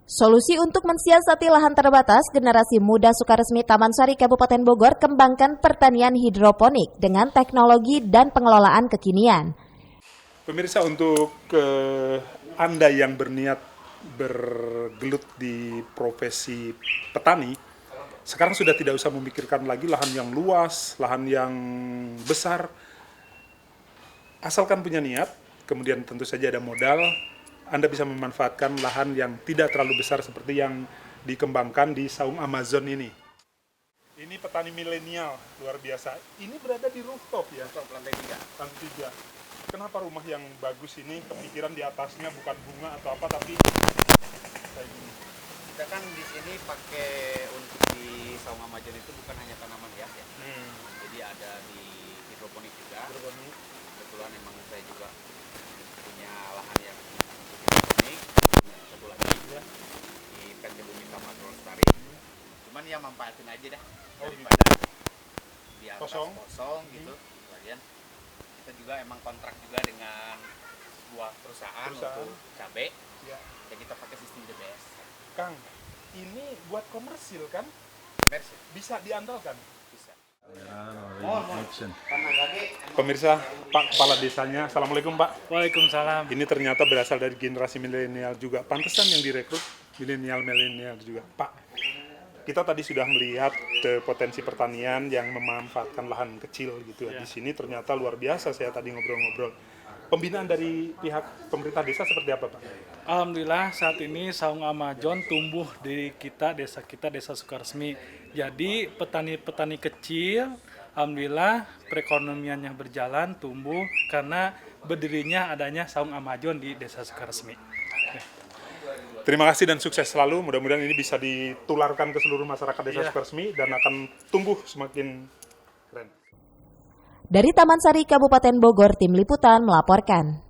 Solusi untuk mensiasati lahan terbatas, generasi muda Sukaresmi Taman Sari Kabupaten Bogor kembangkan pertanian hidroponik dengan teknologi dan pengelolaan kekinian. Pemirsa, untuk Anda yang berniat bergelut di profesi petani, sekarang sudah tidak usah memikirkan lagi lahan yang luas, lahan yang besar. Asalkan punya niat, kemudian tentu saja ada modal, Anda bisa memanfaatkan lahan yang tidak terlalu besar seperti yang dikembangkan di saung Amazon ini. Ini petani milenial, luar biasa. Ini berada di rooftop ya? Lantai 3. Lantai 3. Kenapa rumah yang bagus ini kepikiran di atasnya bukan bunga atau apa, tapi kayak gini? Kita kan di sini pakai untuk di saung Amazon itu bukan hanya tanaman hias ya. Jadi ada di hidroponik juga. Kebetulan emang saya juga punya lahan yang hidroponik. Satu lagi ya di PT Bumi Taman Lestari. Cuman ya manfaatin aja dah daripada di atas kosong gitu. Kemudian kita juga emang kontrak juga dengan sebuah perusahaan untuk cabai. Ya kita pakai sistem DBS. Kang, ini buat komersil kan? Komersil. Bisa diandalkan? Bisa. Pemirsa, Pak Kepala Desanya, Assalamualaikum Pak. Waalaikumsalam. Ini ternyata berasal dari generasi milenial juga. Pantesan yang direkrut milenial juga. Pak, kita tadi sudah melihat potensi pertanian yang memanfaatkan lahan kecil gitu ya. Di sini ternyata luar biasa, saya tadi ngobrol-ngobrol. Pembinaan dari pihak pemerintah desa seperti apa Pak? Alhamdulillah saat ini saung Amazon tumbuh di desa Sukaresmi. Jadi petani-petani kecil, alhamdulillah perekonomiannya berjalan, tumbuh karena berdirinya adanya saung Amazon di desa Sukaresmi. Terima kasih dan sukses selalu. Mudah-mudahan ini bisa ditularkan ke seluruh masyarakat desa Sukaresmi dan akan tumbuh semakin keren. Dari Taman Sari Kabupaten Bogor, Tim Liputan melaporkan.